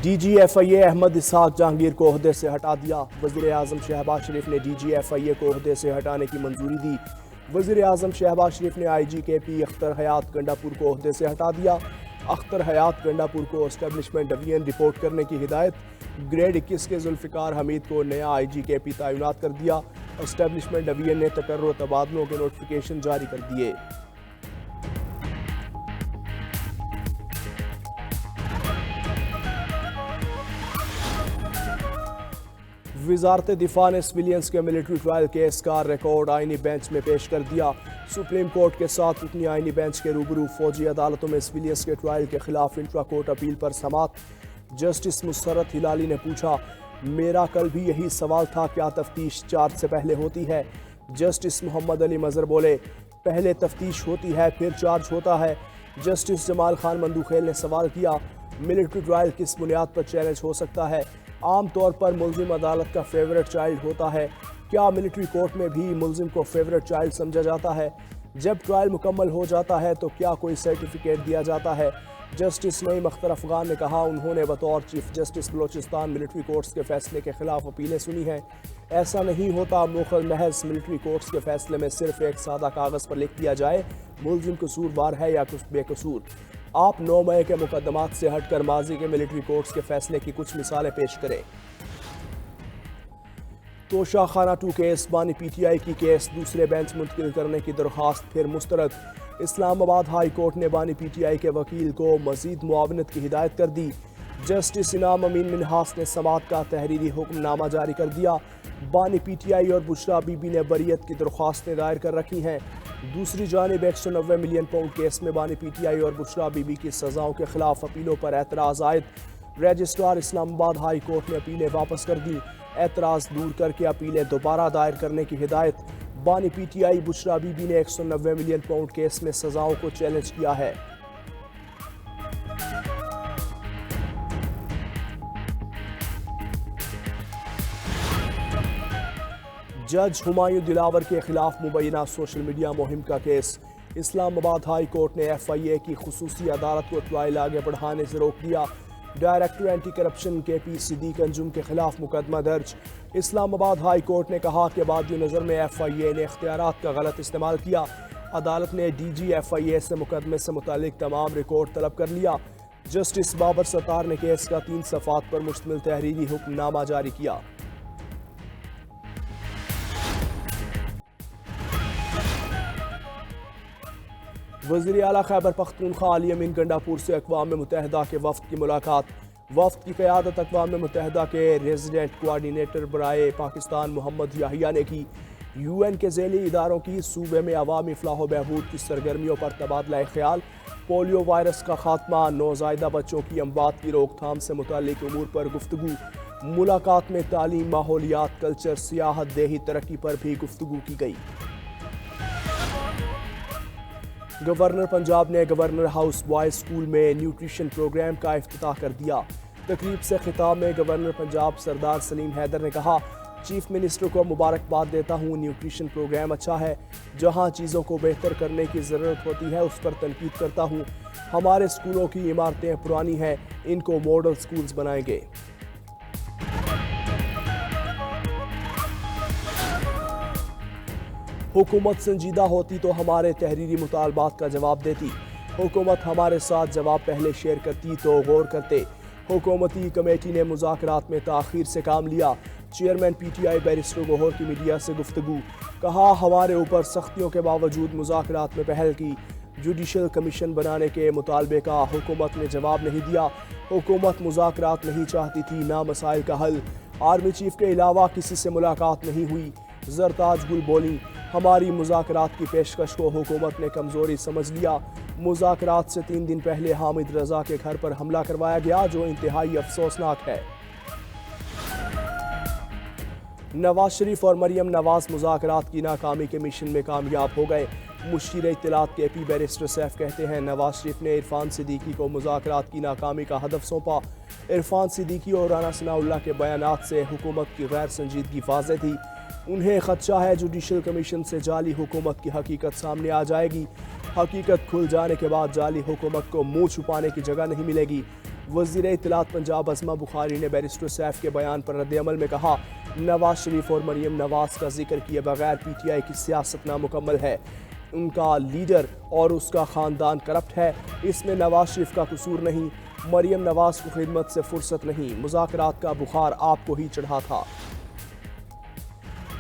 D G F آئی اے احمد اسحاق جہانگیر کو عہدے سے ہٹا دیا۔ وزیر اعظم شہباز شریف نے ڈی جی ایف آئی اے کو عہدے سے ہٹانے کی منظوری دی۔ وزیر اعظم شہباز شریف نے آئی جی کے پی اختر حیات گنڈا پور کو عہدے سے ہٹا دیا۔ اختر حیات گنڈا پور کو اسٹیبلشمنٹ ڈویژن رپورٹ کرنے کی ہدایت۔ گریڈ 21 کے ذوالفقار حمید کو نیا آئی جی کے پی تعینات کر دیا۔ اسٹیبلشمنٹ ڈویژن نے تقرر و تبادلوں کے نوٹیفیکیشن جاری کر دیے۔ وزارت دفاع نے سویلینز کے ملٹری ٹرائل کیس کا ریکارڈ آئینی بینچ میں پیش کر دیا۔ سپریم کورٹ کے ساتھ رکنی آئینی بینچ کے روبرو فوجی عدالتوں میں سویلینز کے ٹرائل کے خلاف انٹرا کورٹ اپیل پر سماعت۔ جسٹس مسرت ہلالی نے پوچھا، میرا کل بھی یہی سوال تھا، کیا تفتیش چارج سے پہلے ہوتی ہے؟ جسٹس محمد علی مظہر بولے، پہلے تفتیش ہوتی ہے پھر چارج ہوتا ہے۔ جسٹس جمال خان مندوخیل نے سوال کیا، ملٹری ٹرائل کس بنیاد پر چیلنج ہو سکتا ہے؟ عام طور پر ملزم عدالت کا فیورٹ چائلڈ ہوتا ہے، کیا ملٹری کورٹ میں بھی ملزم کو فیورٹ چائلڈ سمجھا جاتا ہے؟ جب ٹرائل مکمل ہو جاتا ہے تو کیا کوئی سرٹیفکیٹ دیا جاتا ہے؟ جسٹس نعیم اختر افغان نے کہا، انہوں نے بطور chief justice Balochistan military courts کے فیصلے کے خلاف اپیلیں سنی ہیں۔ ایسا نہیں ہوتا، محض ملٹری کورٹس کے فیصلے میں صرف ایک سادہ کاغذ پر لکھ دیا جائے ملزم قصوروار ہے یا بے قصور۔ آپ 9 مئی کے مقدمات سے ہٹ کر ماضی کے ملٹری کورٹس کے فیصلے کی کچھ مثالیں پیش کریں۔ توشہ خانہ 2 کیس، بانی پی ٹی آئی کی کیس دوسرے بینچ منتقل کرنے کی درخواست پھر مسترد۔ اسلام آباد ہائی کورٹ نے بانی پی ٹی آئی کے وکیل کو مزید معاونت کی ہدایت کر دی۔ جسٹس انعام امین منہاس نے سماعت کا تحریری حکم نامہ جاری کر دیا۔ بانی پی ٹی آئی اور بشرا بی بی نے بریت کی درخواستیں دائر کر رکھی ہیں۔ دوسری جانب 190 ملین پاؤنڈ کیس میں بانی پی ٹی آئی اور بشرا بی بی کی سزاؤں کے خلاف اپیلوں پر اعتراض عائد۔ رجسٹرار اسلام آباد ہائی کورٹ نے اپیلیں واپس کر دی۔ اعتراض دور کر کے اپیلیں دوبارہ دائر کرنے کی ہدایت۔ بانی پی T I Bushra be be نے 190 ملین پاؤنڈ کیس میں سزاؤں کو چیلنج کیا ہے۔ جج ہمایوں دلاور کے خلاف مبینہ سوشل میڈیا مہم کا کیس۔ اسلام آباد ہائی کورٹ نے ایف آئی اے کی خصوصی عدالت کو ٹرائل آگے بڑھانے سے روک دیا۔ ڈائریکٹر اینٹی کرپشن کے پی صدیق انجم کے خلاف مقدمہ درج۔ اسلام آباد ہائی کورٹ نے کہا کہ بعد نظر میں ایف آئی اے نے اختیارات کا غلط استعمال کیا۔ عدالت نے ڈی جی ایف آئی اے سے مقدمے سے متعلق تمام ریکارڈ طلب کر لیا۔ جسٹس بابر ستار نے کیس کا 3 صفحات پر مشتمل تحریری حکم نامہ جاری کیا۔ وزیر اعلیٰ خیبر پختونخوا علی امین گنڈا پور سے اقوام متحدہ کے وفد کی ملاقات۔ وفد کی قیادت اقوام متحدہ کے ریزیڈنٹ کوارڈینیٹر برائے پاکستان محمد یحییٰ نے کی۔ یو این کے ذیلی اداروں کی صوبے میں عوامی فلاح و بہبود کی سرگرمیوں پر تبادلہ خیال۔ پولیو وائرس کا خاتمہ، نوزائیدہ بچوں کی اموات کی روک تھام سے متعلق امور پر گفتگو۔ ملاقات میں تعلیم، ماحولیات، کلچر، سیاحت، دیہی ترقی پر بھی گفتگو کی گئی۔ گورنر پنجاب نے گورنر ہاؤس بوائز اسکول میں نیوٹریشن پروگرام کا افتتاح کر دیا۔ تقریب سے خطاب میں گورنر پنجاب سردار سلیم حیدر نے کہا، چیف منسٹر کو مبارکباد دیتا ہوں، نیوٹریشن پروگرام اچھا ہے۔ جہاں چیزوں کو بہتر کرنے کی ضرورت ہوتی ہے اس پر تنقید کرتا ہوں۔ ہمارے اسکولوں کی عمارتیں پرانی ہیں، ان کو ماڈل اسکولز بنائیں گے۔ حکومت سنجیدہ ہوتی تو ہمارے تحریری مطالبات کا جواب دیتی۔ حکومت ہمارے ساتھ جواب پہلے شیئر کرتی تو غور کرتے۔ حکومتی کمیٹی نے مذاکرات میں تاخیر سے کام لیا۔ Chairman P T I barrister Gohar کی میڈیا سے گفتگو، کہا ہمارے اوپر سختیوں کے باوجود مذاکرات میں پہل کی۔ جوڈیشل کمیشن بنانے کے مطالبے کا حکومت نے جواب نہیں دیا۔ حکومت مذاکرات نہیں چاہتی تھی، نہ مسائل کا حل۔ آرمی چیف کے علاوہ کسی سے ملاقات نہیں ہوئی۔ زرتاج گل بولی، ہماری مذاکرات کی پیشکش کو حکومت نے کمزوری سمجھ لیا۔ مذاکرات سے 3 دن پہلے حامد رضا کے گھر پر حملہ کروایا گیا، جو انتہائی افسوسناک ہے۔ نواز شریف اور مریم نواز مذاکرات کی ناکامی کے مشن میں کامیاب ہو گئے۔ مشیر اطلاعات کے پی بیرسٹر سیف کہتے ہیں، نواز شریف نے عرفان صدیقی کو مذاکرات کی ناکامی کا ہدف سونپا۔ عرفان صدیقی اور رانا ثناء اللہ کے بیانات سے حکومت کی غیر سنجیدگی واضح تھی۔ انہیں خدشہ ہے جوڈیشل کمیشن سے جعلی حکومت کی حقیقت سامنے آ جائے گی۔ حقیقت کھل جانے کے بعد جعلی حکومت کو منہ چھپانے کی جگہ نہیں ملے گی۔ وزیر اطلاعات پنجاب عظمہ بخاری نے بیرسٹر سیف کے بیان پر رد عمل میں کہا، نواز شریف اور مریم نواز کا ذکر کیے بغیر پی ٹی آئی کی سیاست نامکمل ہے۔ ان کا لیڈر اور اس کا خاندان کرپٹ ہے، اس میں نواز شریف کا قصور نہیں۔ مریم نواز کو خدمت سے فرصت نہیں، مذاکرات کا بخار آپ کو ہی چڑھا تھا۔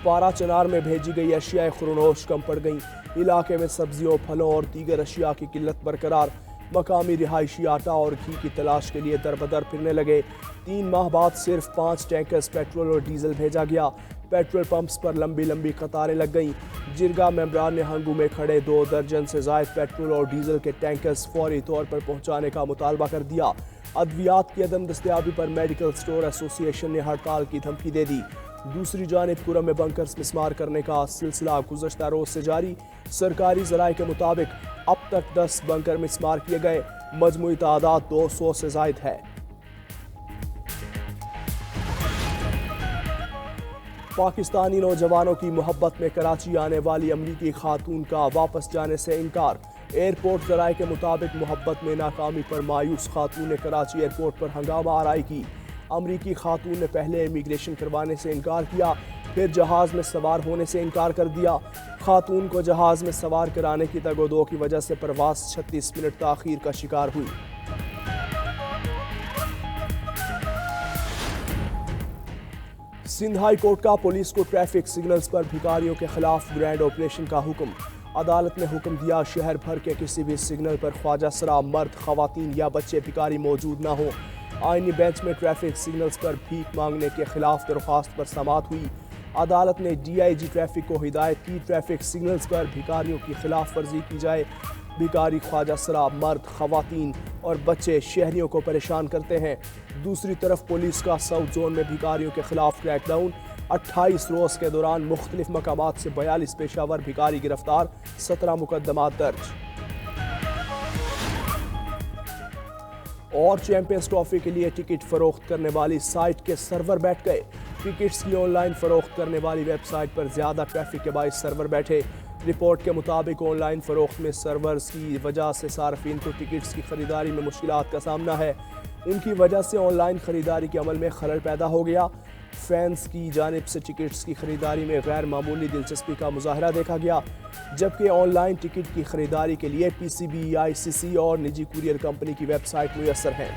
پارا چنار میں بھیجی گئی اشیاء خورنوش کم پڑ گئیں، علاقے میں سبزیوں، پھلوں اور دیگر اشیاء کی قلت برقرار۔ مقامی رہائشی آٹا اور گھی کی تلاش کے لیے در بدر پھرنے لگے۔ 3 ماہ بعد صرف 5 ٹینکرز پیٹرول اور ڈیزل بھیجا گیا۔ پیٹرول پمپس پر لمبی لمبی قطاریں لگ گئیں۔ جرگہ ممبران نے ہنگو میں کھڑے 2 درجن سے زائد پیٹرول اور ڈیزل کے ٹینکرز فوری طور پر پہنچانے کا مطالبہ کر دیا۔ ادویات کی عدم دستیابی پر میڈیکل سٹور ایسوسی ایشن نے ہڑتال کی دھمکی دے دی۔ دوسری جانب پورم میں بنکرز مسمار کرنے کا سلسلہ گزشتہ روز سے جاری۔ سرکاری ذرائع کے مطابق اب تک 10 بنکر مسمار کیے گئے، مجموعی تعداد 200 سے زائد ہے۔ پاکستانی نوجوانوں کی محبت میں کراچی آنے والی امریکی خاتون کا واپس جانے سے انکار۔ ایئرپورٹ ذرائع کے مطابق محبت میں ناکامی پر مایوس خاتون نے کراچی ایئرپورٹ پر ہنگامہ آرائی کی۔ امریکی خاتون نے پہلے امیگریشن کروانے سے انکار کیا، پھر جہاز میں سوار ہونے سے انکار کر دیا۔ خاتون کو جہاز میں سوار کرانے کی تگ و دو کی وجہ سے پرواز 36 منٹ تاخیر کا شکار ہوئی۔ سندھ ہائی کورٹ کا پولیس کو ٹریفک سگنلز پر بھکاریوں کے خلاف گرینڈ آپریشن کا حکم۔ عدالت نے حکم دیا شہر بھر کے کسی بھی سگنل پر خواجہ سرا مرد، خواتین یا بچے بھکاری موجود نہ ہوں۔ آئینی بینچ میں ٹریفک سگنلز پر بھیک مانگنے کے خلاف درخواست پر سماعت ہوئی۔ عدالت نے ڈی آئی جی ٹریفک کو ہدایت کی ٹریفک سگنلز پر بھکاریوں کی خلاف ورزی کی جائے۔ بھکاری خواجہ سرا مرد، خواتین اور بچے شہریوں کو پریشان کرتے ہیں۔ دوسری طرف پولیس کا ساؤتھ زون میں بھکاریوں کے خلاف کریک ڈاؤن۔ 28 روز کے دوران مختلف مقامات سے 42 پیشہ ور بھکاری گرفتار، 17 مقدمات درج۔ اور چیمپئنز ٹرافی کے لیے ٹکٹ فروخت کرنے والی سائٹ کے سرور بیٹھ گئے۔ ٹکٹس کی آن لائن فروخت کرنے والی ویب سائٹ پر زیادہ ٹریفک کے باعث سرور بیٹھے۔ رپورٹ کے مطابق آن لائن فروخت میں سرورز کی وجہ سے صارفین کو ٹکٹس کی خریداری میں مشکلات کا سامنا ہے۔ ان کی وجہ سے آن لائن خریداری کے عمل میں خلل پیدا ہو گیا۔ فینس کی جانب سے ٹکٹس کی خریداری میں غیر معمولی دلچسپی کا مظاہرہ دیکھا گیا، جبکہ آن لائن ٹکٹ کی خریداری کے لیے پی سی بی، آئی سی سی اور نجی کوریئر کمپنی کی ویب سائٹ میسر ہیں۔